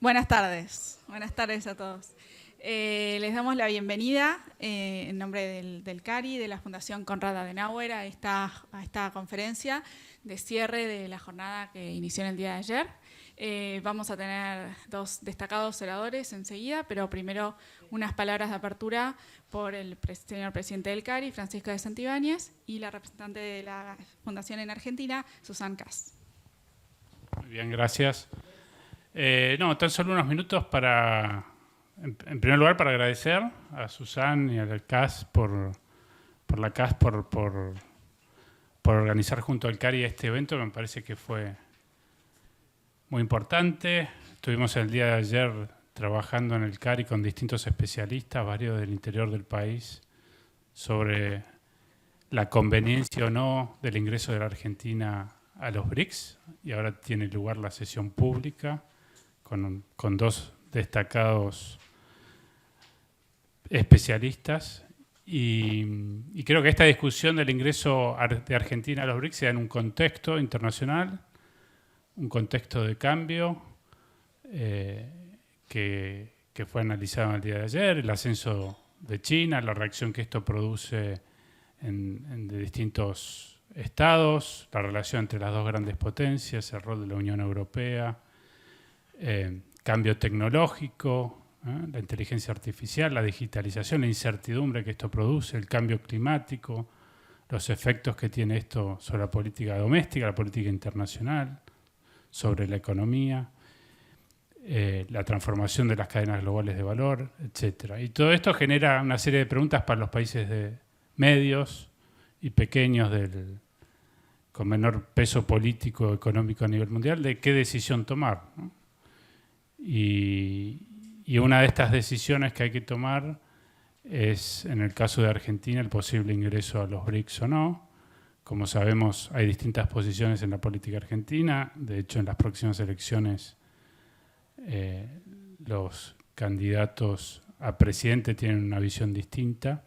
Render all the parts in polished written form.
Buenas tardes a todos. Les damos la bienvenida en nombre del CARI, de la Fundación Konrad Adenauer, a esta conferencia de cierre de la jornada que inició en el día de ayer. Vamos a tener dos destacados oradores enseguida, pero primero unas palabras de apertura por el señor presidente del CARI, Francisco de Santibáñez, y la representante de la Fundación en Argentina, Susan Kass. Muy bien, gracias. Tan solo unos minutos para, en primer lugar, para agradecer a Susan y a la CAS por organizar junto al CARI este evento. Me parece que fue muy importante. Estuvimos el día de ayer trabajando en el CARI con distintos especialistas, varios del interior del país, sobre la conveniencia o no del ingreso de la Argentina a los BRICS, y ahora tiene lugar la sesión pública con dos destacados especialistas, y creo que esta discusión del ingreso de Argentina a los BRICS se da en un contexto internacional, un contexto de cambio que fue analizado el día de ayer, el ascenso de China, la reacción que esto produce de distintos estados, la relación entre las dos grandes potencias, el rol de la Unión Europea, cambio tecnológico, la inteligencia artificial, la digitalización, la incertidumbre que esto produce, el cambio climático, los efectos que tiene esto sobre la política doméstica, la política internacional, sobre la economía, la transformación de las cadenas globales de valor, etc. Y todo esto genera una serie de preguntas para los países medios y pequeños con menor peso político económico a nivel mundial, de qué decisión tomar, ¿no? Y una de estas decisiones que hay que tomar es, en el caso de Argentina, el posible ingreso a los BRICS o no. Como sabemos, hay distintas posiciones en la política argentina. De hecho, en las próximas elecciones, los candidatos a presidente tienen una visión distinta.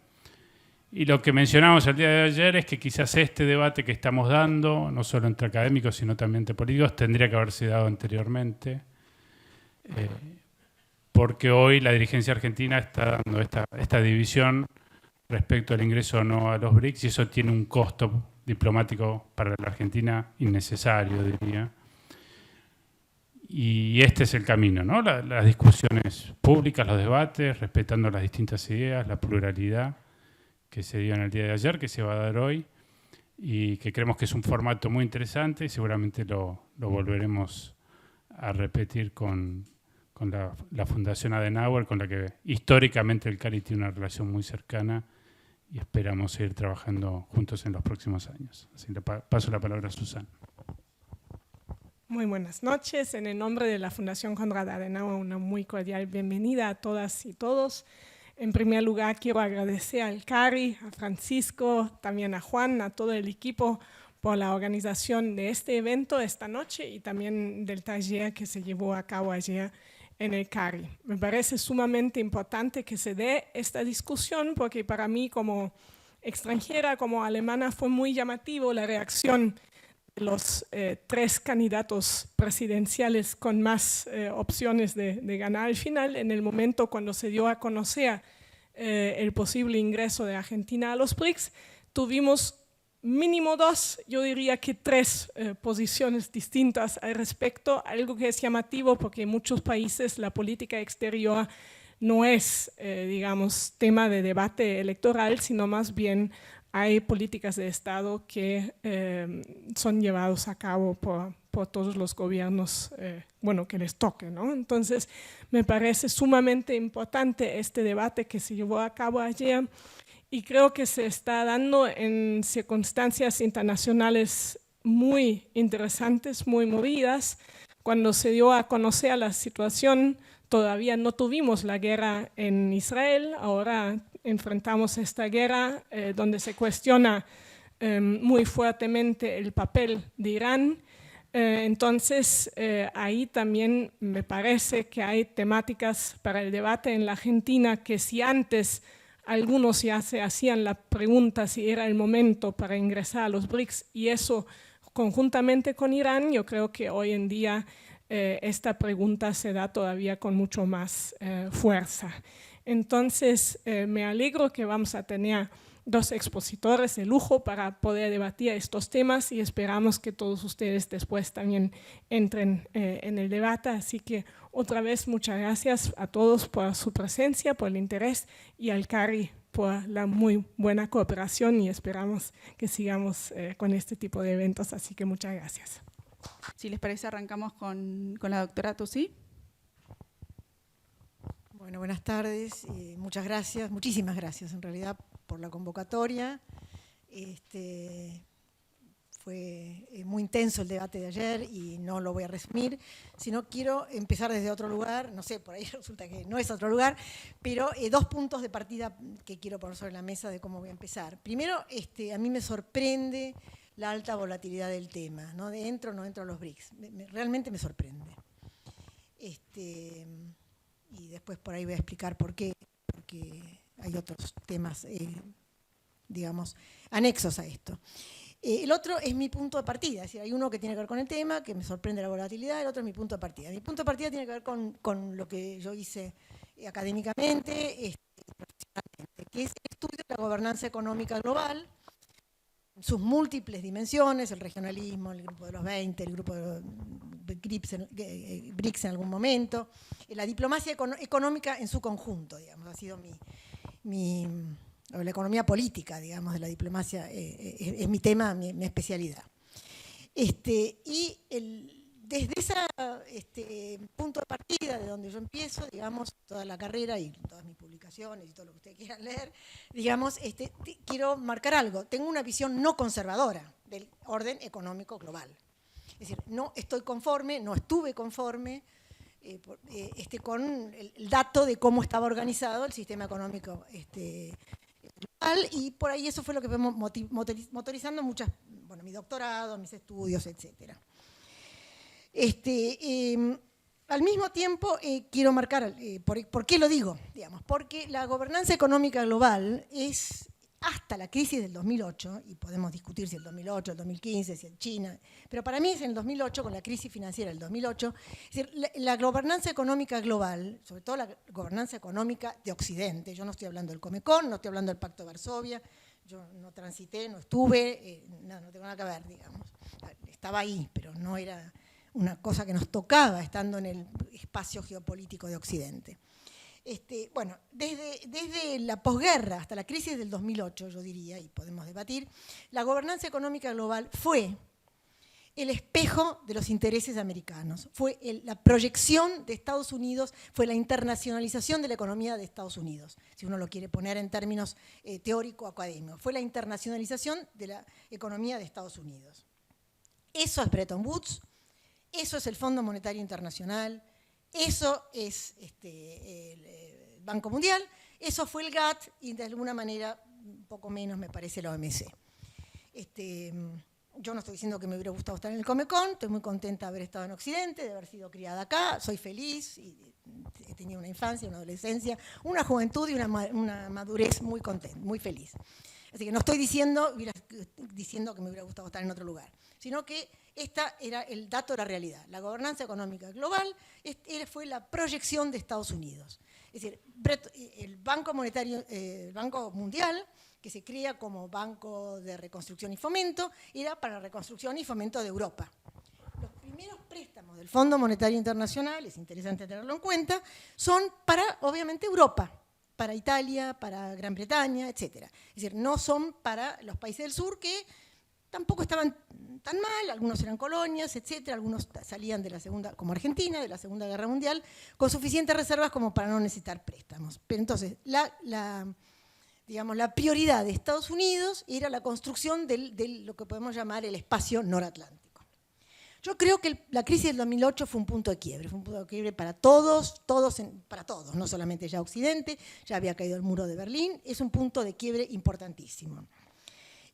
Y lo que mencionamos el día de ayer es que quizás este debate que estamos dando, no solo entre académicos, sino también entre políticos, tendría que haberse dado anteriormente, porque hoy la dirigencia argentina está dando esta división respecto al ingreso o no a los BRICS, y eso tiene un costo diplomático para la Argentina innecesario, diría. Y este es el camino, ¿no? Las discusiones públicas, los debates, respetando las distintas ideas, la pluralidad que se dio en el día de ayer, que se va a dar hoy, y que creemos que es un formato muy interesante, y seguramente lo volveremos a repetir con la Fundación Adenauer, con la que históricamente el CARI tiene una relación muy cercana, y esperamos seguir trabajando juntos en los próximos años. Así le paso la palabra a Susan. Muy buenas noches. En el nombre de la Fundación Konrad Adenauer, una muy cordial bienvenida a todas y todos. En primer lugar, quiero agradecer al CARI, a Francisco, también a Juan, a todo el equipo por la organización de este evento esta noche y también del taller que se llevó a cabo ayer en el CARI. Me parece sumamente importante que se dé esta discusión porque para mí como extranjera, como alemana, fue muy llamativo la reacción de los tres candidatos presidenciales con más opciones de ganar al final, en el momento cuando se dio a conocer el posible ingreso de Argentina a los BRICS. Tuvimos mínimo dos, yo diría que tres posiciones distintas al respecto, algo que es llamativo porque en muchos países la política exterior no es, digamos, tema de debate electoral, sino más bien hay políticas de Estado que son llevados a cabo por todos los gobiernos, que les toque, ¿no? Entonces, me parece sumamente importante este debate que se llevó a cabo ayer, y creo que se está dando en circunstancias internacionales muy interesantes, muy movidas. Cuando se dio a conocer la situación, todavía no tuvimos la guerra en Israel, ahora enfrentamos esta guerra donde se cuestiona muy fuertemente el papel de Irán. Entonces, ahí también me parece que hay temáticas para el debate en la Argentina que si antes algunos ya se hacían la pregunta si era el momento para ingresar a los BRICS, y eso conjuntamente con Irán, yo creo que hoy en día esta pregunta se da todavía con mucho más fuerza. Entonces, me alegro que vamos a tener dos expositores de lujo para poder debatir estos temas y esperamos que todos ustedes después también entren en el debate. Así que otra vez muchas gracias a todos por su presencia, por el interés y al CARI por la muy buena cooperación y esperamos que sigamos con este tipo de eventos. Así que muchas gracias. Si les parece, arrancamos con la doctora Toussi. Bueno, buenas tardes. Muchas gracias, muchísimas gracias en realidad por la convocatoria. Fue muy intenso el debate de ayer y no lo voy a resumir, sino quiero empezar desde otro lugar, no sé, por ahí resulta que no es otro lugar, pero dos puntos de partida que quiero poner sobre la mesa de cómo voy a empezar. Primero, a mí me sorprende la alta volatilidad del tema, ¿no? De entro o no entro a los BRICS, realmente me sorprende. Y después por ahí voy a explicar por qué, porque hay otros temas, digamos, anexos a esto. El otro es mi punto de partida, es decir, hay uno que tiene que ver con el tema, que me sorprende la volatilidad, el otro es mi punto de partida. Mi punto de partida tiene que ver con lo que yo hice académicamente, profesionalmente, que es el estudio de la gobernanza económica global, sus múltiples dimensiones, el regionalismo, el grupo de los 20, el grupo de BRICS en algún momento, la diplomacia económica en su conjunto, digamos, ha sido la economía política, digamos, de la diplomacia, es mi tema, mi especialidad. Desde ese punto de partida, de donde yo empiezo, digamos, toda la carrera y todas mis publicaciones y todo lo que ustedes quieran leer, digamos, quiero marcar algo. Tengo una visión no conservadora del orden económico global. Es decir, no estoy conforme, no estuve conforme con el dato de cómo estaba organizado el sistema económico global, y por ahí eso fue lo que fuimos motorizando mi doctorado, mis estudios, etcétera. Al mismo tiempo, quiero marcar, ¿por qué lo digo? Digamos, porque la gobernanza económica global es, hasta la crisis del 2008, y podemos discutir si el 2008, el 2015, si en China, pero para mí es en el 2008, con la crisis financiera del 2008, es decir, la gobernanza económica global, sobre todo la gobernanza económica de Occidente, yo no estoy hablando del Comecon, no estoy hablando del Pacto de Varsovia, yo no transité, no estuve, no tengo nada que ver, digamos. Estaba ahí, pero no era una cosa que nos tocaba estando en el espacio geopolítico de Occidente. Bueno, desde la posguerra hasta la crisis del 2008, yo diría, y podemos debatir, la gobernanza económica global fue el espejo de los intereses americanos, fue la proyección de Estados Unidos, fue la internacionalización de la economía de Estados Unidos, si uno lo quiere poner en términos teórico-académicos, fue la internacionalización de la economía de Estados Unidos. Eso es Bretton Woods, eso es el Fondo Monetario Internacional, eso es el Banco Mundial, eso fue el GATT y de alguna manera, un poco menos me parece la OMC. Yo no estoy diciendo que me hubiera gustado estar en el Comecon, estoy muy contenta de haber estado en Occidente, de haber sido criada acá, soy feliz, y he tenido una infancia, una adolescencia, una juventud y una madurez muy contenta, muy feliz. Así que no estoy diciendo que me hubiera gustado estar en otro lugar, sino que el dato de la realidad. La gobernanza económica global fue la proyección de Estados Unidos. Es decir, el Banco Monetario, el Banco Mundial, que se crea como Banco de Reconstrucción y Fomento, era para la reconstrucción y fomento de Europa. Los primeros préstamos del Fondo Monetario Internacional, es interesante tenerlo en cuenta, son para, obviamente, Europa, para Italia, para Gran Bretaña, etc. Es decir, no son para los países del sur que tampoco estaban tan mal, algunos eran colonias, etcétera, algunos salían de la segunda, como Argentina, de la Segunda Guerra Mundial, con suficientes reservas como para no necesitar préstamos. Pero entonces, digamos, la prioridad de Estados Unidos era la construcción de lo que podemos llamar el espacio noratlántico. Yo creo que la crisis del 2008 fue un punto de quiebre para todos, no solamente ya Occidente, ya había caído el muro de Berlín, es un punto de quiebre importantísimo.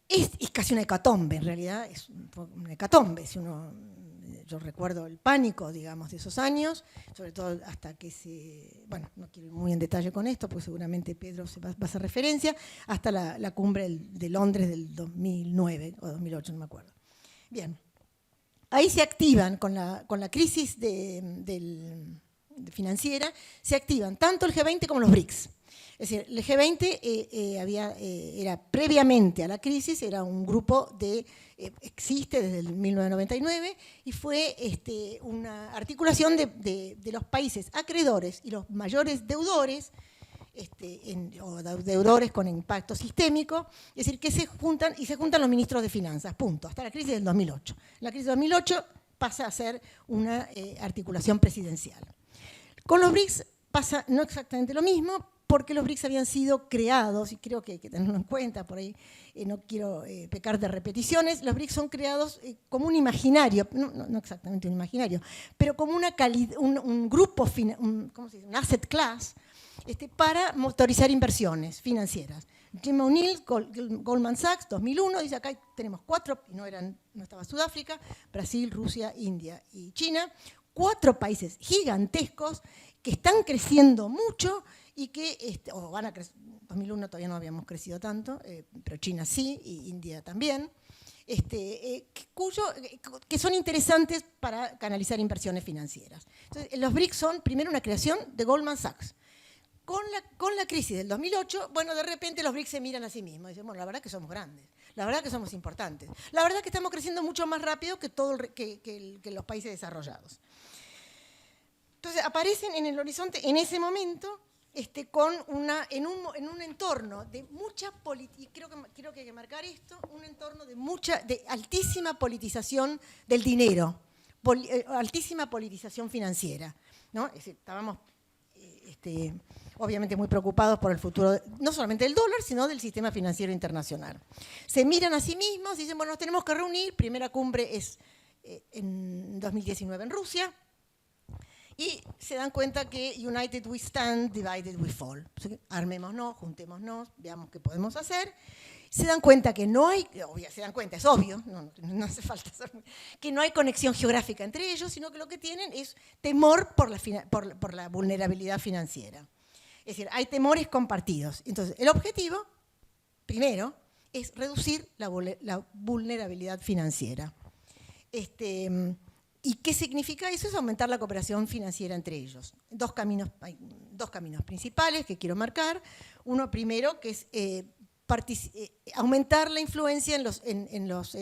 Es casi una hecatombe, en realidad, es una hecatombe. Yo recuerdo el pánico, digamos, de esos años, sobre todo hasta que bueno, no quiero ir muy en detalle con esto, porque seguramente Pedro va a hacer referencia, hasta la cumbre de Londres del 2009 o 2008, no me acuerdo. Bien. ahí se activan, con la crisis financiera, se activan tanto el G20 como los BRICS. Es decir, el G20 era previamente a la crisis, era un grupo existe desde el 1999 y fue una articulación de los países acreedores y los mayores deudores, o deudores con impacto sistémico, es decir, que se juntan los ministros de finanzas, punto, hasta la crisis del 2008. La crisis del 2008 pasa a ser una articulación presidencial. Con los BRICS pasa no exactamente lo mismo, porque los BRICS habían sido creados, y creo que hay que tenerlo en cuenta, por ahí no quiero pecar de repeticiones, los BRICS son creados como un imaginario, no exactamente un imaginario, pero como un grupo, ¿cómo se dice? Un asset class, para motorizar inversiones financieras. Jim O'Neill, Goldman Sachs, 2001, dice acá tenemos 4, y no estaba Sudáfrica, Brasil, Rusia, India y China, 4 países gigantescos que están creciendo mucho y que van a crecer. En 2001 todavía no habíamos crecido tanto, pero China sí, y India también, que son interesantes para canalizar inversiones financieras. Entonces, los BRICS son primero una creación de Goldman Sachs. Con la crisis del 2008, bueno, de repente los BRICS se miran a sí mismos y dicen, bueno, la verdad que somos grandes, la verdad que somos importantes, la verdad que estamos creciendo mucho más rápido que los países desarrollados. Entonces aparecen en el horizonte en ese momento en un entorno de mucha y quiero que hay que marcar esto, un entorno de altísima politización del dinero, altísima politización financiera, ¿no? Es decir, estábamos obviamente muy preocupados por el futuro, no solamente del dólar, sino del sistema financiero internacional. Se miran a sí mismos y dicen, bueno, nos tenemos que reunir, primera cumbre es en 2019 en Rusia, y se dan cuenta que united we stand, divided we fall. Armémonos, juntémonos, veamos qué podemos hacer. Se dan cuenta que no hay, se dan cuenta, es obvio, no hace falta saber, que no hay conexión geográfica entre ellos, sino que lo que tienen es temor por la vulnerabilidad financiera. Es decir, hay temores compartidos. Entonces, el objetivo, primero, es reducir la vulnerabilidad financiera. ¿Y qué significa eso? Es aumentar la cooperación financiera entre ellos. Hay dos caminos principales que quiero marcar. Uno primero, que es aumentar la influencia en los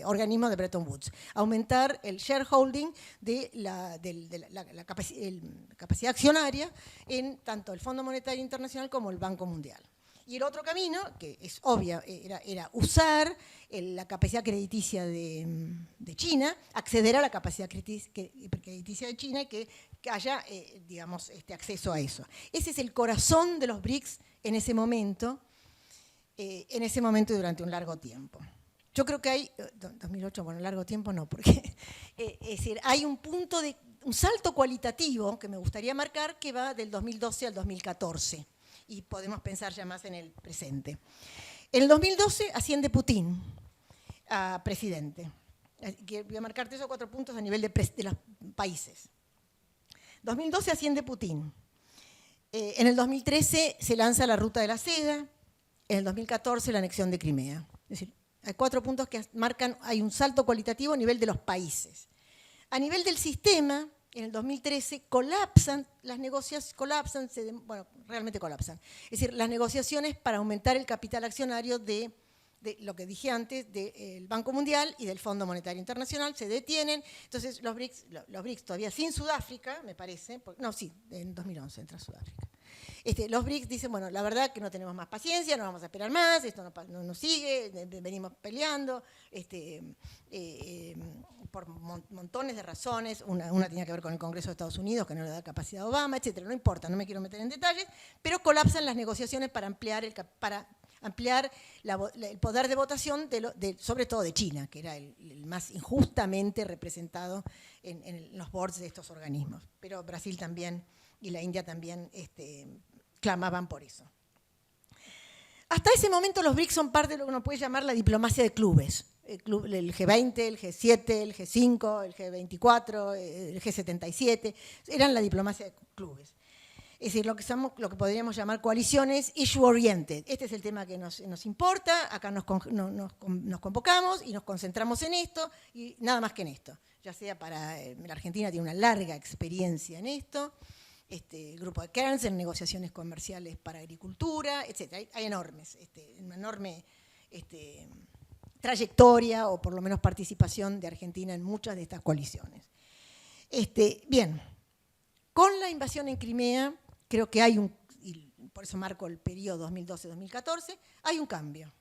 organismos de Bretton Woods, aumentar el shareholding de la capacidad accionaria en tanto el Fondo Monetario Internacional como el Banco Mundial. Y el otro camino, que es obvio, era usar la capacidad crediticia de China, acceder a la capacidad crediticia de China y que haya, digamos, acceso a eso. Ese es el corazón de los BRICS en ese momento y durante un largo tiempo. Yo creo que hay, 2008, bueno, largo tiempo no, porque es decir, hay un salto cualitativo que me gustaría marcar que va del 2012 al 2014. Y podemos pensar ya más en el presente. En el 2012 asciende Putin a presidente. Voy a marcar 3 o 4 puntos a nivel de los países. 2012 asciende Putin. En el 2013 se lanza la Ruta de la Seda. En el 2014 la anexión de Crimea. Es decir, hay 4 puntos que marcan, hay un salto cualitativo a nivel de los países. A nivel del sistema, en el 2013 colapsan las negociaciones, realmente colapsan. Es decir, las negociaciones para aumentar el capital accionario de lo que dije antes, del Banco Mundial y del Fondo Monetario Internacional, se detienen. Entonces los BRICS todavía sin Sudáfrica, me parece, en 2011 entra Sudáfrica. Los BRICS dicen, bueno, la verdad que no tenemos más paciencia, no vamos a esperar más, esto no nos sigue, venimos peleando, por montones de razones, una tenía que ver con el Congreso de Estados Unidos, que no le da capacidad a Obama, etcétera, no importa, no me quiero meter en detalles, pero colapsan las negociaciones para ampliar el poder de votación, sobre todo de China, que era el más injustamente representado en los boards de estos organismos. Pero Brasil también y la India también clamaban por eso. Hasta ese momento los BRICS son parte de lo que uno puede llamar la diplomacia de clubes. El G20, el G7, el G5, el G24, el G77, eran la diplomacia de clubes. Es decir, lo que podríamos llamar coaliciones issue-oriented. Este es el tema que nos importa, acá nos convocamos y nos concentramos en esto y nada más que en esto. Ya sea para, la Argentina tiene una larga experiencia en esto, el grupo de Kearns en negociaciones comerciales para agricultura, etc. Hay una enorme trayectoria o por lo menos participación de Argentina en muchas de estas coaliciones. Bien, con la invasión en Crimea, creo que hay y por eso marco el periodo 2012-2014, hay un cambio.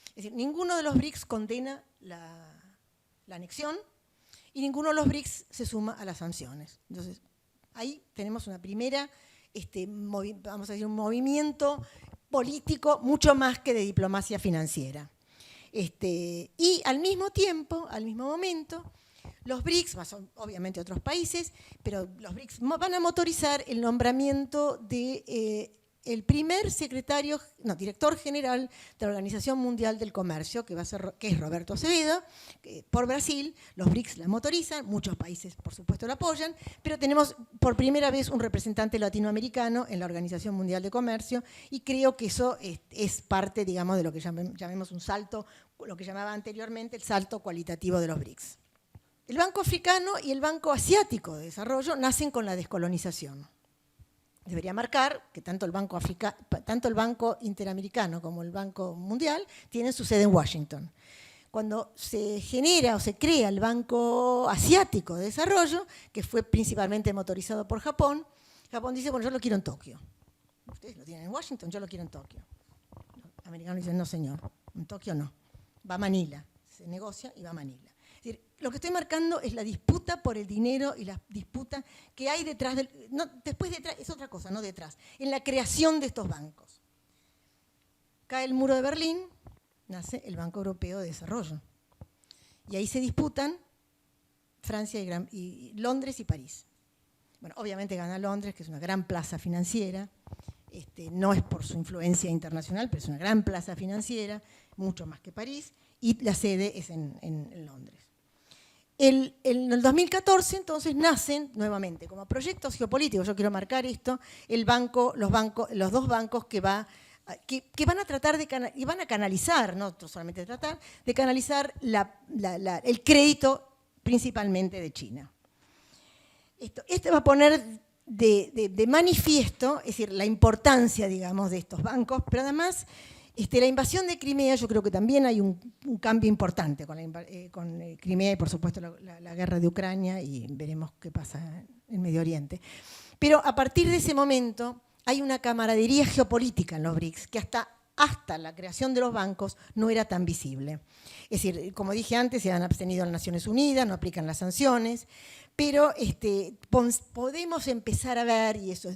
Es decir, ninguno de los BRICS condena la anexión y ninguno de los BRICS se suma a las sanciones. Entonces, ahí tenemos una primera, vamos a decir, un movimiento político mucho más que de diplomacia financiera. Y al mismo tiempo, al mismo momento, los BRICS, más obviamente otros países, pero los BRICS van a motorizar el nombramiento de el primer director general de la Organización Mundial del Comercio, que es Roberto Azevedo, por Brasil. Los BRICS la motorizan, muchos países por supuesto la apoyan, pero tenemos por primera vez un representante latinoamericano en la Organización Mundial de Comercio y creo que eso es parte, digamos, de lo que llamemos un salto, lo que llamaba anteriormente el salto cualitativo de los BRICS. El Banco Africano y el Banco Asiático de Desarrollo nacen con la descolonización. Debería marcar que tanto el Banco Interamericano como el Banco Mundial tienen su sede en Washington. Cuando se genera o se crea el Banco Asiático de Desarrollo, que fue principalmente motorizado por Japón, Japón dice, bueno, yo lo quiero en Tokio. Ustedes lo tienen en Washington, yo lo quiero en Tokio. Los americanos dicen, no señor, en Tokio no, va a Manila. Se negocia y va a Manila. Es decir, lo que estoy marcando es la disputa por el dinero y la disputa que hay detrás detrás es otra cosa, no detrás, en la creación de estos bancos. Cae el muro de Berlín, nace el Banco Europeo de Desarrollo. Y ahí se disputan Francia y Londres y París. Bueno, obviamente gana Londres, que es una gran plaza financiera, no es por su influencia internacional, pero es una gran plaza financiera, mucho más que París, y la sede es en Londres. En el 2014, entonces, nacen nuevamente como proyectos geopolíticos, yo quiero marcar esto, los dos bancos que van a tratar y van a canalizar, no solamente tratar, de canalizar el crédito principalmente de China. Esto va a poner de manifiesto, es decir, la importancia, digamos, de estos bancos, pero además la invasión de Crimea, yo creo que también hay un cambio importante con Crimea y por supuesto la guerra de Ucrania y veremos qué pasa en Medio Oriente. Pero a partir de ese momento hay una camaradería geopolítica en los BRICS que hasta la creación de los bancos no era tan visible. Es decir, como dije antes, se han abstenido en las Naciones Unidas, no aplican las sanciones, pero podemos empezar a ver, y eso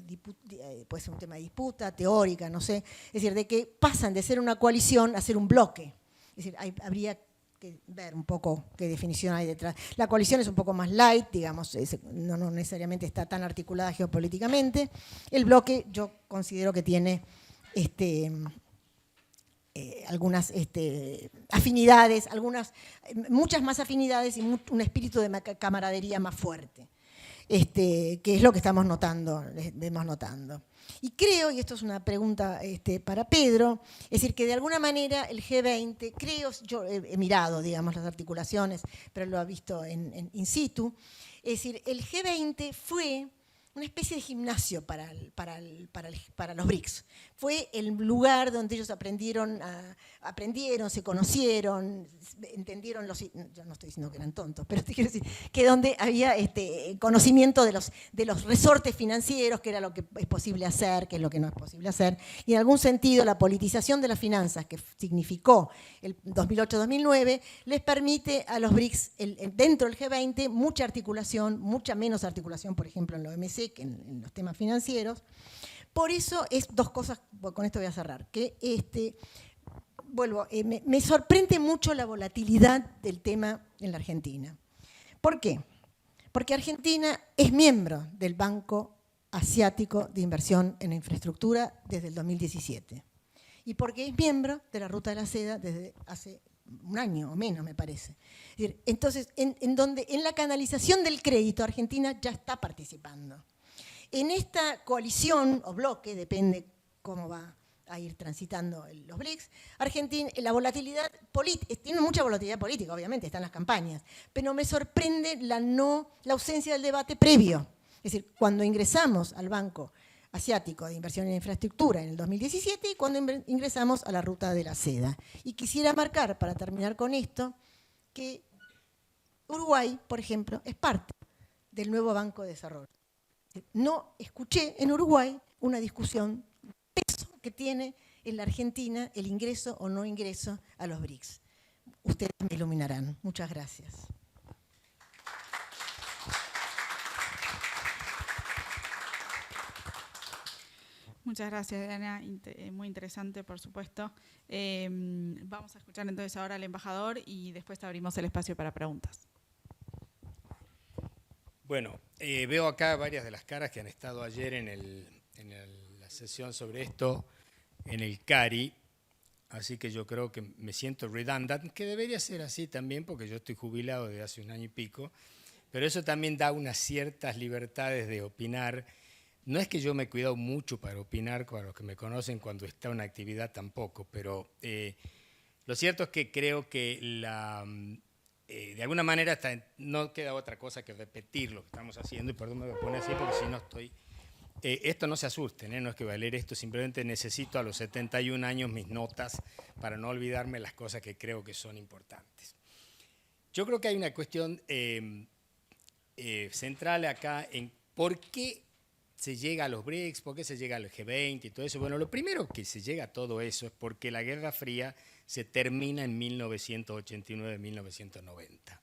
puede ser un tema de disputa teórica, no sé, es decir, de que pasan de ser una coalición a ser un bloque. Es decir, habría que ver un poco qué definición hay detrás. La coalición es un poco más light, digamos, no necesariamente está tan articulada geopolíticamente. El bloque yo considero que tiene algunas afinidades, muchas más afinidades y un espíritu de camaradería más fuerte, que es lo que estamos notando. Y creo, y esto es una pregunta para Pedro, es decir, que de alguna manera el G20, yo he mirado, digamos, las articulaciones, pero lo he visto in situ, es decir, el G20 fue una especie de gimnasio para los BRICS. Fue el lugar donde ellos aprendieron, se conocieron, entendieron yo no estoy diciendo que eran tontos, pero te quiero decir que donde había conocimiento de los resortes financieros, qué era lo que es posible hacer, qué es lo que no es posible hacer, y en algún sentido la politización de las finanzas que significó el 2008-2009 les permite a los BRICS, dentro del G20, mucha articulación, mucha menos articulación, por ejemplo, en la OMC, que en los temas financieros. Por eso es dos cosas, con esto voy a cerrar, que me sorprende mucho la volatilidad del tema en la Argentina. ¿Por qué? Porque Argentina es miembro del Banco Asiático de Inversión en Infraestructura desde el 2017 y porque es miembro de la Ruta de la Seda desde hace un año o menos, me parece. Entonces, en la canalización del crédito, Argentina ya está participando. En esta coalición o bloque, depende cómo va a ir transitando los BRICS, Argentina, la volatilidad política, tiene mucha volatilidad política, obviamente, están las campañas, pero me sorprende la ausencia del debate previo. Es decir, cuando ingresamos al Banco Asiático de Inversión en Infraestructura en el 2017 y cuando ingresamos a la Ruta de la Seda. Y quisiera marcar, para terminar con esto, que Uruguay, por ejemplo, es parte del nuevo Banco de Desarrollo. No escuché en Uruguay una discusión del peso que tiene en la Argentina el ingreso o no ingreso a los BRICS. Ustedes me iluminarán. Muchas gracias. Muchas gracias, Diana. Muy interesante, por supuesto. Vamos a escuchar entonces ahora al embajador y después abrimos el espacio para preguntas. Bueno, veo acá varias de las caras que han estado ayer en la sesión sobre esto en el CARI, así que yo creo que me siento redundant, que debería ser así también porque yo estoy jubilado desde hace 1 año y pico, pero eso también da unas ciertas libertades de opinar. No es que yo me he cuidado mucho para opinar, para los que me conocen cuando está una actividad tampoco, pero lo cierto es que creo que de alguna manera no queda otra cosa que repetir lo que estamos haciendo, y perdón me voy a poner así porque si no estoy... esto no se asusten, no es que voy a leer esto, simplemente necesito a los 71 años mis notas para no olvidarme las cosas que creo que son importantes. Yo creo que hay una cuestión central acá en por qué se llega a los BRICS, por qué se llega al G20 y todo eso. Bueno, lo primero que se llega a todo eso es porque la Guerra Fría se termina en 1989-1990.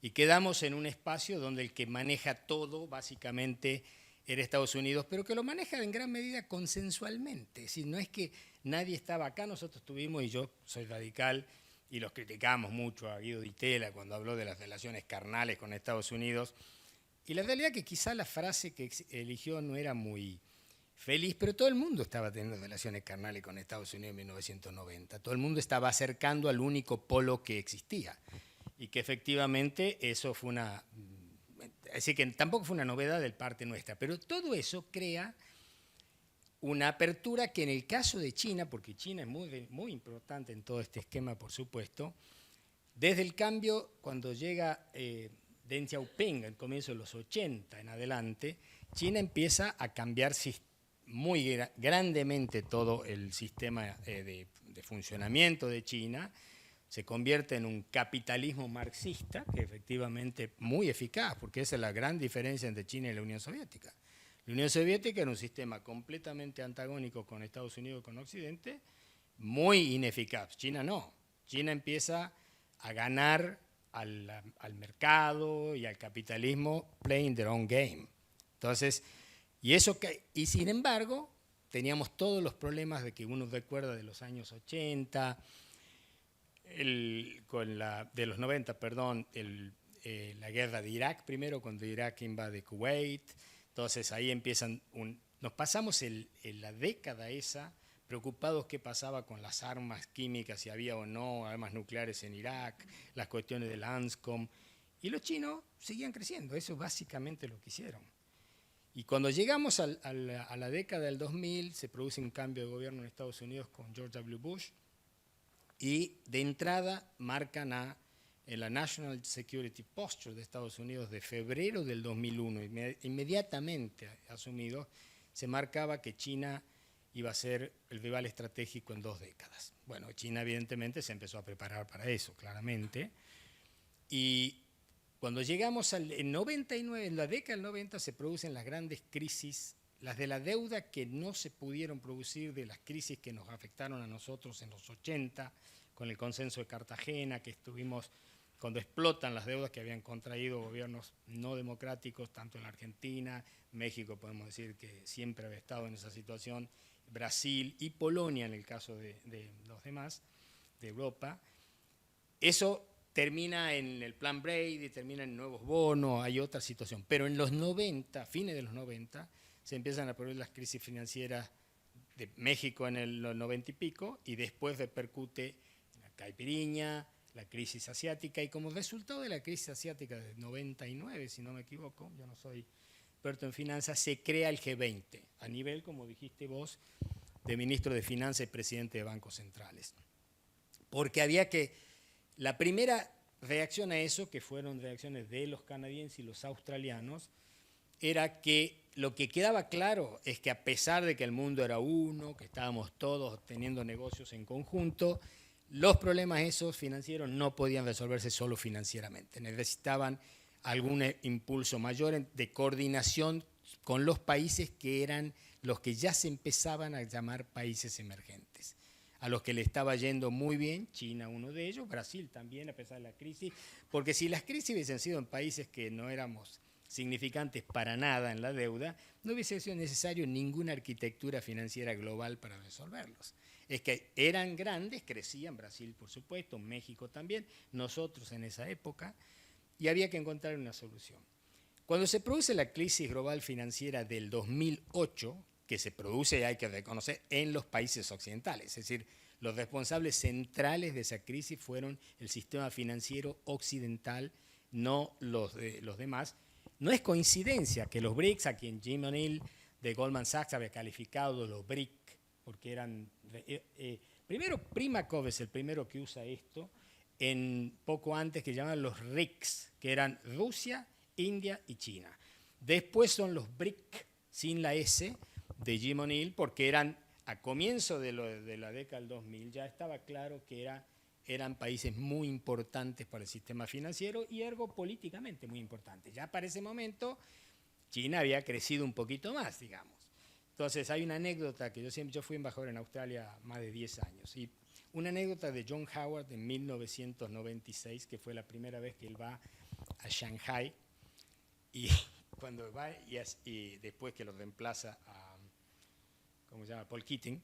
Y quedamos en un espacio donde el que maneja todo básicamente era Estados Unidos, pero que lo maneja en gran medida consensualmente. Es decir, no es que nadie estaba acá, nosotros tuvimos, y yo soy radical, y los criticamos mucho a Guido Di Tella cuando habló de las relaciones carnales con Estados Unidos. Y la realidad es que quizá la frase que eligió no era muy feliz, pero todo el mundo estaba teniendo relaciones carnales con Estados Unidos en 1990. Todo el mundo estaba acercando al único polo que existía. Y que efectivamente eso fue una... Así que tampoco fue una novedad de parte nuestra, pero todo eso crea una apertura que en el caso de China, porque China es muy, muy importante en todo este esquema, por supuesto, desde el cambio, cuando llega Deng Xiaoping, al comienzo de los 80 en adelante, China empieza a cambiar muy grandemente todo el sistema de funcionamiento de China. Se convierte en un capitalismo marxista, que efectivamente muy eficaz, porque esa es la gran diferencia entre China y la Unión Soviética. La Unión Soviética era un sistema completamente antagónico con Estados Unidos y con Occidente, muy ineficaz. China no. China empieza a ganar al mercado y al capitalismo playing their own game. Entonces, y sin embargo, teníamos todos los problemas de que uno recuerda de los años 80, de los 90, perdón, la guerra de Irak primero, cuando Irak invade Kuwait. Entonces ahí nos pasamos la década esa preocupados qué pasaba con las armas químicas, si había o no armas nucleares en Irak, las cuestiones del ANSCOM. Y los chinos seguían creciendo, eso es básicamente lo que hicieron. Y cuando llegamos a la década del 2000, se produce un cambio de gobierno en Estados Unidos con George W. Bush, y de entrada marcan en la National Security Posture de Estados Unidos de febrero del 2001, inmediatamente asumido, se marcaba que China iba a ser el rival estratégico en 2 décadas. Bueno, China evidentemente se empezó a preparar para eso, claramente. Y cuando llegamos en 99, en la década del 90, se producen las grandes crisis, las de la deuda que no se pudieron producir, de las crisis que nos afectaron a nosotros en los 80, con el consenso de Cartagena, que estuvimos cuando explotan las deudas que habían contraído gobiernos no democráticos, tanto en la Argentina, México podemos decir que siempre había estado en esa situación, Brasil y Polonia en el caso de los demás, de Europa. Eso termina en el Plan Brady, termina en nuevos bonos, hay otra situación. Pero en los 90, fines de los 90, se empiezan a producir las crisis financieras de México en los 90 y pico, y después repercute en la caipiriña, la crisis asiática, y como resultado de la crisis asiática del 99, si no me equivoco, yo no soy experto en finanzas, se crea el G20, a nivel, como dijiste vos, de ministro de Finanzas y presidente de bancos centrales. Porque había que, la primera reacción a eso, que fueron reacciones de los canadienses y los australianos, era que lo que quedaba claro es que a pesar de que el mundo era uno, que estábamos todos teniendo negocios en conjunto, los problemas esos financieros no podían resolverse solo financieramente. Necesitaban algún impulso mayor de coordinación con los países que eran los que ya se empezaban a llamar países emergentes, a los que le estaba yendo muy bien, China uno de ellos, Brasil también a pesar de la crisis, porque si las crisis hubiesen sido en países que no éramos significantes para nada en la deuda, no hubiese sido necesario ninguna arquitectura financiera global para resolverlos. Es que eran grandes, crecían, Brasil por supuesto, México también, nosotros en esa época, y había que encontrar una solución. Cuando se produce la crisis global financiera del 2008, que se produce, hay que reconocer, en los países occidentales, es decir, los responsables centrales de esa crisis fueron el sistema financiero occidental, no los demás. No es coincidencia que los BRICS, a quien Jim O'Neill de Goldman Sachs había calificado los BRIC, porque eran, primero Primakov es el primero que usa esto, poco antes que llamaban los RICS, que eran Rusia, India y China. Después son los BRIC, sin la S, de Jim O'Neill, porque eran, a comienzo de la década del 2000, ya estaba claro que eran países muy importantes para el sistema financiero y ergo políticamente muy importantes. Ya para ese momento China había crecido un poquito más, digamos. Entonces hay una anécdota que yo fui embajador en Australia más de 10 años, y una anécdota de John Howard en 1996, que fue la primera vez que él va a Shanghai, y cuando va y después que lo reemplaza a ¿cómo se llama? Paul Keating,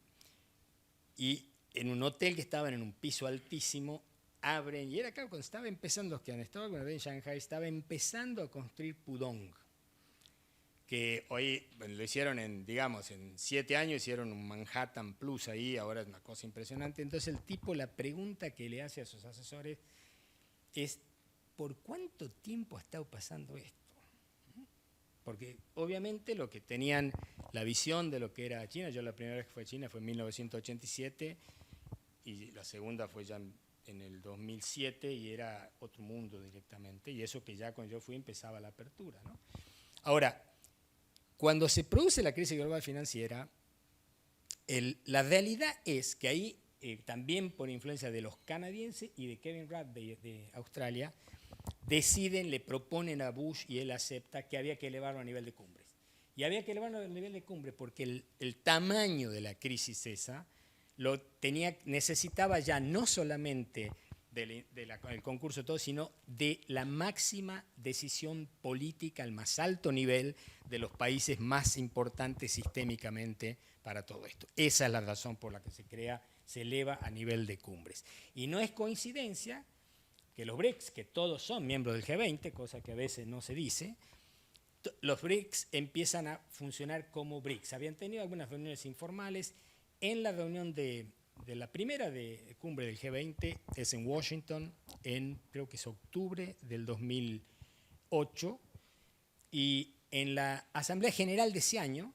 y en un hotel que estaban en un piso altísimo, abren, y era claro, cuando estaba empezando, los que han estado alguna vez en Shanghai, estaba empezando a construir Pudong, que hoy lo hicieron en 7 años, hicieron un Manhattan Plus ahí, ahora es una cosa impresionante. Entonces el tipo, la pregunta que le hace a sus asesores es, ¿por cuánto tiempo ha estado pasando esto? Porque obviamente lo que tenían la visión de lo que era China, yo la primera vez que fui a China fue en 1987 y la segunda fue ya en el 2007 y era otro mundo directamente, y eso que ya cuando yo fui empezaba la apertura, ¿no? Ahora, cuando se produce la crisis global financiera, la realidad es que ahí, también por influencia de los canadienses y de Kevin Rudd de Australia, le proponen a Bush, y él acepta, que había que elevarlo a nivel de cumbres. Y había que elevarlo a nivel de cumbre porque el tamaño de la crisis esa necesitaba ya no solamente del concurso de todo, sino de la máxima decisión política al más alto nivel de los países más importantes sistémicamente para todo esto. Esa es la razón por la que se eleva a nivel de cumbres. Y no es coincidencia que los BRICS, que todos son miembros del G20, cosa que a veces no se dice, los BRICS empiezan a funcionar como BRICS. Habían tenido algunas reuniones informales. En la reunión de la primera cumbre del G20 es en Washington, creo que es octubre del 2008, y en la Asamblea General de ese año,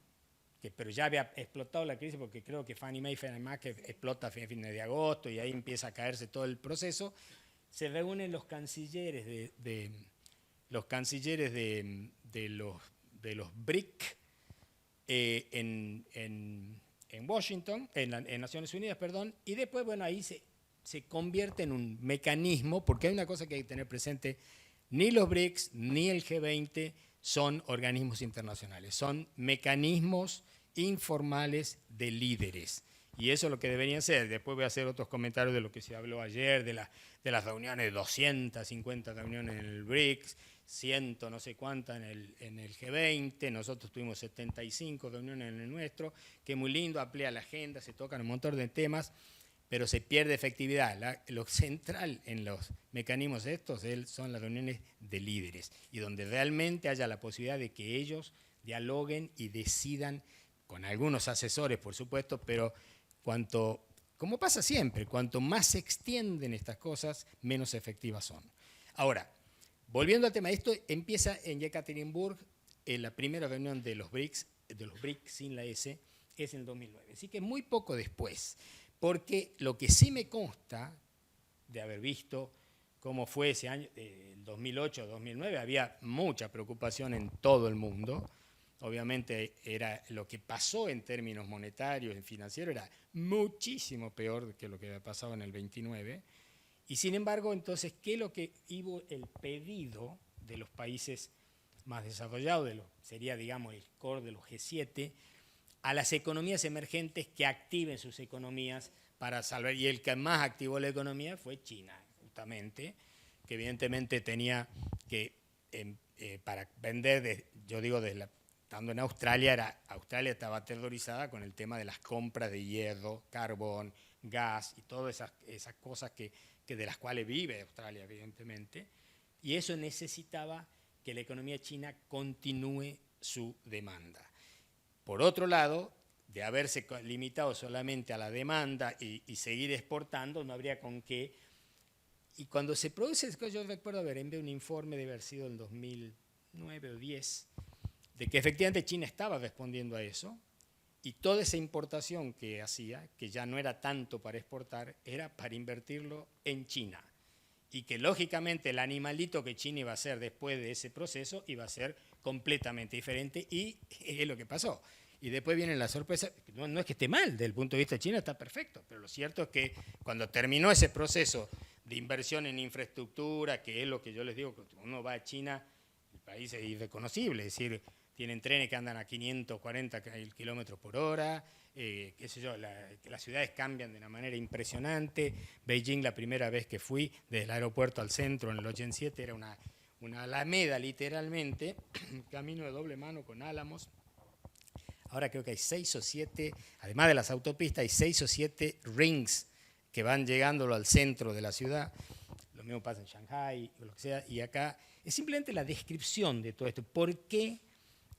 pero ya había explotado la crisis porque creo que Fannie Mae y Freddie Mac explota a fines de agosto y ahí empieza a caerse todo el proceso, se reúnen los cancilleres de los BRIC en Washington, en Naciones Unidas, perdón, y después, bueno, ahí se convierte en un mecanismo, porque hay una cosa que hay que tener presente: ni los BRICS ni el G20 son organismos internacionales, son mecanismos informales de líderes. Y eso es lo que deberían ser. Después voy a hacer otros comentarios de lo que se habló ayer, de las reuniones, 250 reuniones en el BRICS, 100 no sé cuántas en el G20, nosotros tuvimos 75 reuniones en el nuestro, que es muy lindo, amplía la agenda, se tocan un montón de temas, pero se pierde efectividad. Lo central en los mecanismos estos son las reuniones de líderes, y donde realmente haya la posibilidad de que ellos dialoguen y decidan, con algunos asesores, por supuesto, pero como pasa siempre, cuanto más se extienden estas cosas, menos efectivas son. Ahora, volviendo al tema, esto empieza en Yekaterinburg la primera reunión de los BRICS sin la S, es en el 2009. Así que muy poco después. Porque lo que sí me consta de haber visto cómo fue ese año, el 2008-2009, había mucha preocupación en todo el mundo. Obviamente era lo que pasó en términos monetarios y financieros era muchísimo peor que lo que había pasado en el 29. Y sin embargo, entonces, ¿qué es lo que hubo el pedido de los países más desarrollados, sería, digamos, el core de los G7, a las economías emergentes que activen sus economías para salvar? Y el que más activó la economía fue China, justamente, que evidentemente tenía que, para vender, yo digo, estando en Australia, Australia estaba aterrorizada con el tema de las compras de hierro, carbón, gas y todas esas cosas que de las cuales vive Australia, evidentemente, y eso necesitaba que la economía china continúe su demanda. Por otro lado, de haberse limitado solamente a la demanda y seguir exportando, no habría con qué. Y cuando se produce, yo recuerdo haber enviado un informe, debe haber sido en 2009 o 2010, de que efectivamente China estaba respondiendo a eso, y toda esa importación que hacía, que ya no era tanto para exportar, era para invertirlo en China. Y que lógicamente el animalito que China iba a hacer después de ese proceso iba a ser completamente diferente, y es lo que pasó. Y después viene la sorpresa, no es que esté mal, desde el punto de vista de China está perfecto, pero lo cierto es que cuando terminó ese proceso de inversión en infraestructura, que es lo que yo les digo, cuando uno va a China, el país es irreconocible, es decir, tienen trenes que andan a 540 kilómetros por hora, qué sé yo, las ciudades cambian de una manera impresionante. Beijing, la primera vez que fui, desde el aeropuerto al centro en el 87, era una alameda literalmente, un camino de doble mano con álamos. Ahora creo que hay 6 o 7, además de las autopistas, hay 6 o 7 rings que van llegándolo al centro de la ciudad. Lo mismo pasa en Shanghái, o lo que sea, y acá es simplemente la descripción de todo esto. ¿Por qué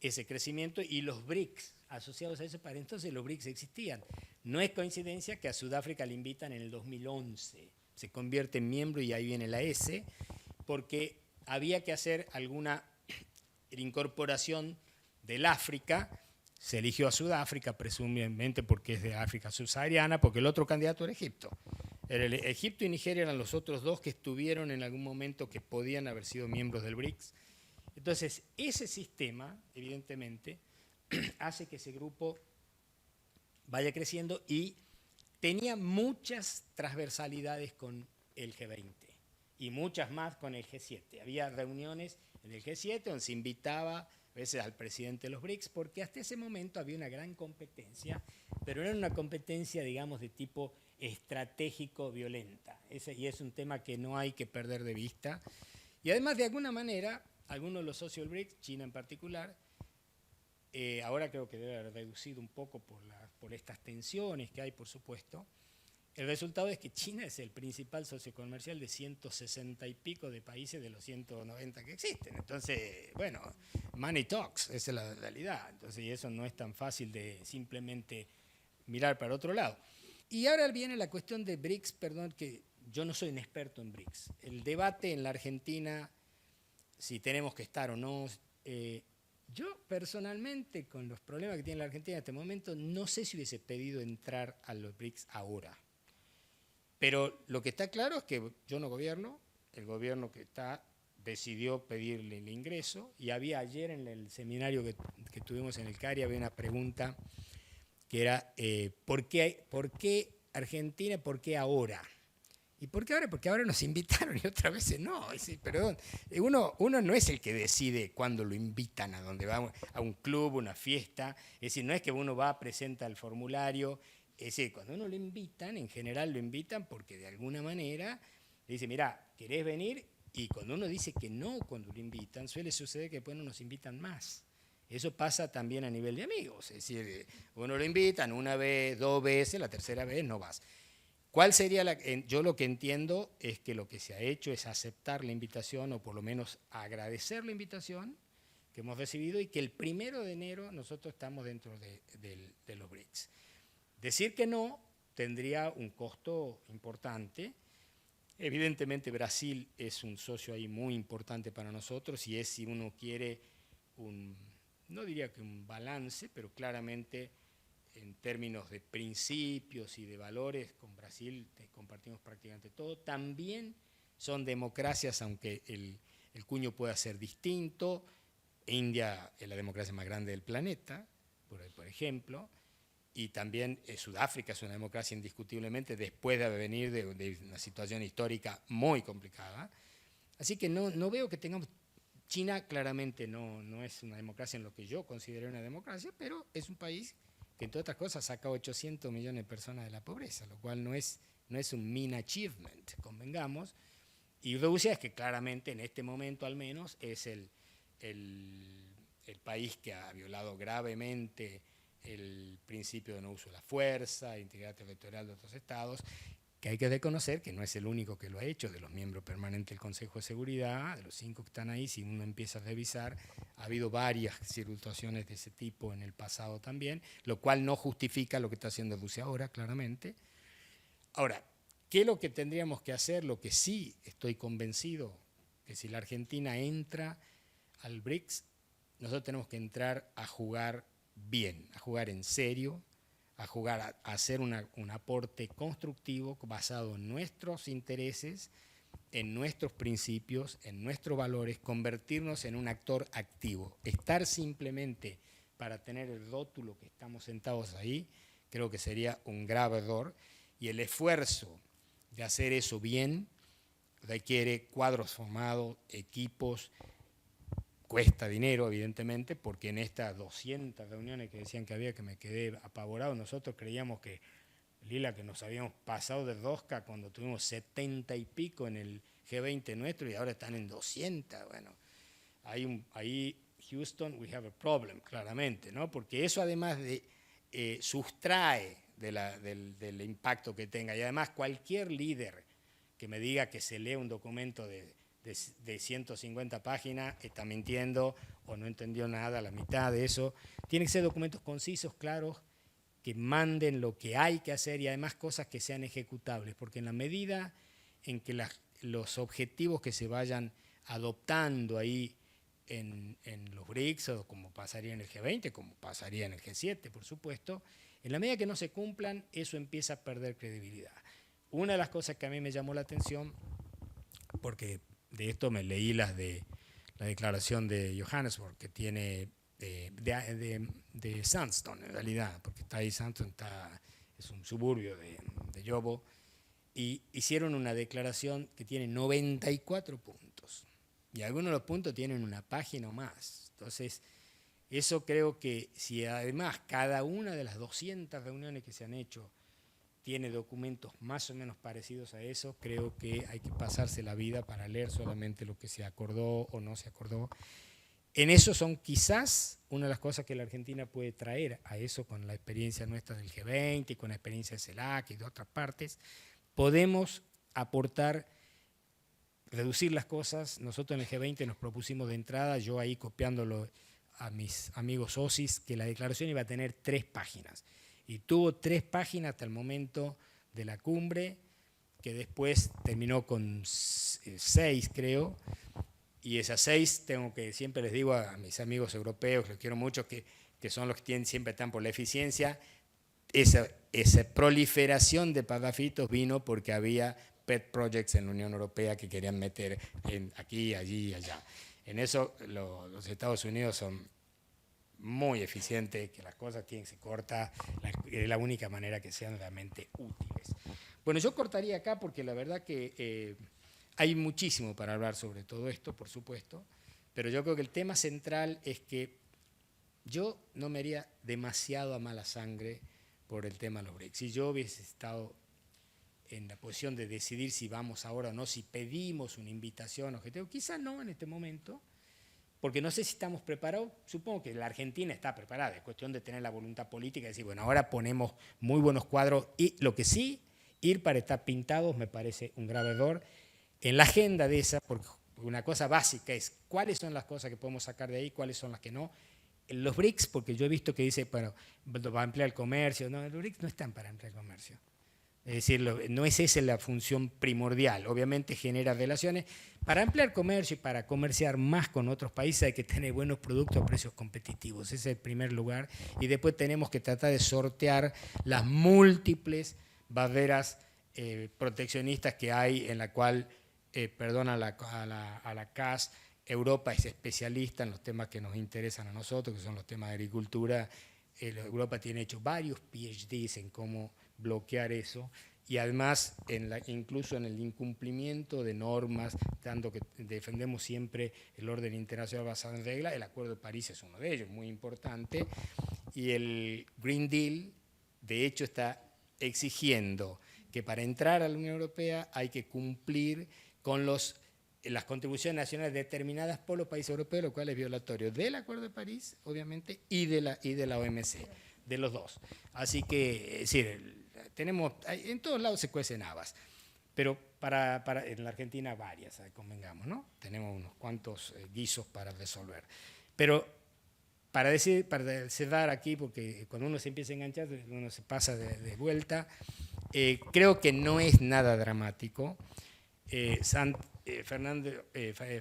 ese crecimiento? Y los BRICS asociados a eso, para entonces los BRICS existían. No es coincidencia que a Sudáfrica le invitan en el 2011, se convierte en miembro y ahí viene la S, porque había que hacer alguna incorporación del África. Se eligió a Sudáfrica, presumiblemente porque es de África subsahariana, porque el otro candidato era Egipto. Egipto y Nigeria eran los otros dos que estuvieron en algún momento que podían haber sido miembros del BRICS. Entonces, ese sistema, evidentemente, hace que ese grupo vaya creciendo y tenía muchas transversalidades con el G20 y muchas más con el G7. Había reuniones en el G7 donde se invitaba a veces al presidente de los BRICS, porque hasta ese momento había una gran competencia, pero no era una competencia, digamos, de tipo estratégico violenta. Y es un tema que no hay que perder de vista. Y además, de alguna manera, algunos de los socios del BRICS, China en particular, ahora creo que debe haber reducido un poco por estas tensiones que hay, por supuesto. El resultado es que China es el principal socio comercial de 160 y pico de países de los 190 que existen. Entonces, bueno, money talks, esa es la realidad. Entonces, y eso no es tan fácil de simplemente mirar para otro lado. Y ahora viene la cuestión de BRICS, perdón, que yo no soy un experto en BRICS. El debate en la Argentina, si tenemos que estar o no, yo personalmente, con los problemas que tiene la Argentina en este momento, no sé si hubiese pedido entrar a los BRICS ahora. Pero lo que está claro es que yo no gobierno, el gobierno que está decidió pedirle el ingreso, y había ayer en el seminario que tuvimos en el CARI, había una pregunta que era ¿por qué Argentina? ¿Por qué ahora? ¿Y por qué ahora? Porque ahora nos invitaron y otras veces no. Perdón, uno no es el que decide cuándo lo invitan a donde va, a un club, una fiesta. Es decir, no es que uno va, presenta el formulario. Es decir, cuando uno lo invitan, en general lo invitan porque de alguna manera le dice, mira, ¿querés venir? Y cuando uno dice que no, cuando lo invitan, suele suceder que después no nos invitan más. Eso pasa también a nivel de amigos. Es decir, uno lo invitan una vez, 2 veces, la tercera vez no vas. ¿Cuál sería yo lo que entiendo es que lo que se ha hecho es aceptar la invitación, o por lo menos agradecer la invitación que hemos recibido, y que el 1 de enero nosotros estamos dentro de los BRICS. Decir que no tendría un costo importante. Evidentemente Brasil es un socio ahí muy importante para nosotros, y es, si uno quiere, no diría que un balance, pero claramente en términos de principios y de valores, con Brasil compartimos prácticamente todo. También son democracias, aunque el cuño pueda ser distinto. India es la democracia más grande del planeta, por ejemplo, y también Sudáfrica es una democracia indiscutiblemente después de venir de una situación histórica muy complicada. Así que no veo que tengamos... China claramente no es una democracia en lo que yo considero una democracia, pero es un país que, entre otras cosas, saca 800 millones de personas de la pobreza, lo cual no es un mean achievement, convengamos. Y Rusia es que claramente en este momento al menos es el país que ha violado gravemente el principio de no uso de la fuerza, integridad territorial de otros estados, que hay que reconocer que no es el único que lo ha hecho, de los miembros permanentes del Consejo de Seguridad, de los 5 que están ahí, si uno empieza a revisar, ha habido varias situaciones de ese tipo en el pasado también, lo cual no justifica lo que está haciendo Rusia ahora, claramente. Ahora, ¿qué es lo que tendríamos que hacer? Lo que sí estoy convencido, que si la Argentina entra al BRICS, nosotros tenemos que entrar a jugar bien, a jugar en serio, a hacer un aporte constructivo basado en nuestros intereses, en nuestros principios, en nuestros valores, convertirnos en un actor activo. Estar simplemente para tener el rótulo que estamos sentados ahí, creo que sería un grave error, y el esfuerzo de hacer eso bien requiere cuadros formados, equipos. Cuesta dinero, evidentemente, porque en estas 200 reuniones que decían que había, que me quedé apavorado, nosotros creíamos que, Lila, que nos habíamos pasado de rosca cuando tuvimos 70 y pico en el G20 nuestro y ahora están en 200. Bueno, ahí Houston, we have a problem, claramente, ¿no? Porque eso además sustrae del impacto que tenga. Y además cualquier líder que me diga que se lee un documento de 150 páginas, está mintiendo o no entendió nada, la mitad de eso. Tienen que ser documentos concisos, claros, que manden lo que hay que hacer y además cosas que sean ejecutables, porque en la medida en que los objetivos que se vayan adoptando ahí en los BRICS, o como pasaría en el G20, como pasaría en el G7, por supuesto, en la medida que no se cumplan, eso empieza a perder credibilidad. Una de las cosas que a mí me llamó la atención, porque de esto me leí la declaración de Johannesburg, que tiene de Sandstone, en realidad, porque está ahí, Sandstone es un suburbio de Jobo, y hicieron una declaración que tiene 94 puntos, y algunos de los puntos tienen una página o más. Entonces, eso creo que si además cada una de las 200 reuniones que se han hecho tiene documentos más o menos parecidos a eso, creo que hay que pasarse la vida para leer solamente lo que se acordó o no se acordó. En eso son quizás una de las cosas que la Argentina puede traer a eso con la experiencia nuestra del G20 y con la experiencia de CELAC y de otras partes. Podemos aportar, reducir las cosas. Nosotros en el G20 nos propusimos de entrada, yo ahí copiándolo a mis amigos OSIS, que la declaración iba a tener 3 páginas. Y tuvo 3 páginas hasta el momento de la cumbre, que después terminó con 6, creo. Y esas 6, siempre les digo a mis amigos europeos, los quiero mucho, que son los que siempre están por la eficiencia, esa proliferación de pagafitos vino porque había pet projects en la Unión Europea que querían meter aquí, allí y allá. En eso los Estados Unidos son muy eficiente, que las cosas se corta, es la única manera que sean realmente útiles. Bueno, yo cortaría acá porque la verdad que hay muchísimo para hablar sobre todo esto, por supuesto, pero yo creo que el tema central es que yo no me haría demasiado a mala sangre por el tema de los BRICS. Si yo hubiese estado en la posición de decidir si vamos ahora o no, si pedimos una invitación objetivo, quizás no en este momento, porque no sé si estamos preparados. Supongo que la Argentina está preparada, es cuestión de tener la voluntad política y decir, bueno, ahora ponemos muy buenos cuadros, y lo que sí, ir para estar pintados me parece un grave error. En la agenda de esa, porque una cosa básica es cuáles son las cosas que podemos sacar de ahí, cuáles son las que no. En los BRICS, porque yo he visto que dice, bueno, va a ampliar el comercio, no, los BRICS no están para ampliar el comercio. Es decir, no es esa la función primordial. Obviamente genera relaciones. Para ampliar comercio y para comerciar más con otros países hay que tener buenos productos a precios competitivos. Ese es el primer lugar. Y después tenemos que tratar de sortear las múltiples barreras proteccionistas que hay, en la cual, a la CAS, Europa es especialista en los temas que nos interesan a nosotros, que son los temas de agricultura. Europa tiene hecho varios PhDs en cómo bloquear eso, y además incluso en el incumplimiento de normas, tanto que defendemos siempre el orden internacional basado en reglas. El Acuerdo de París es uno de ellos, muy importante, y el Green Deal, de hecho, está exigiendo que para entrar a la Unión Europea hay que cumplir con las contribuciones nacionales determinadas por los países europeos, lo cual es violatorio del Acuerdo de París, obviamente, y de la OMC, de los dos. Así que, es decir, en todos lados se cuecen habas, pero en la Argentina varias, convengamos, ¿no? Tenemos unos cuantos guisos para resolver. Pero para cerrar aquí, porque cuando uno se empieza a enganchar, uno se pasa de vuelta, creo que no es nada dramático.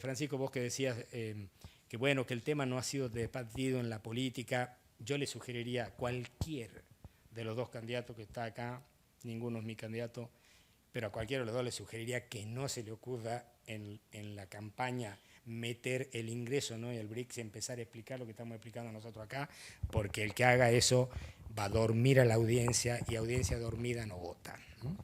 Francisco, vos que decías que bueno, que el tema no ha sido debatido en la política, yo le sugeriría a cualquier de los dos candidatos que está acá, ninguno es mi candidato, pero a cualquiera de los dos le sugeriría que no se le ocurra en la campaña meter el ingreso, ¿no?, y el BRICS, y empezar a explicar lo que estamos explicando nosotros acá, porque el que haga eso va a dormir a la audiencia, y audiencia dormida no vota, ¿no?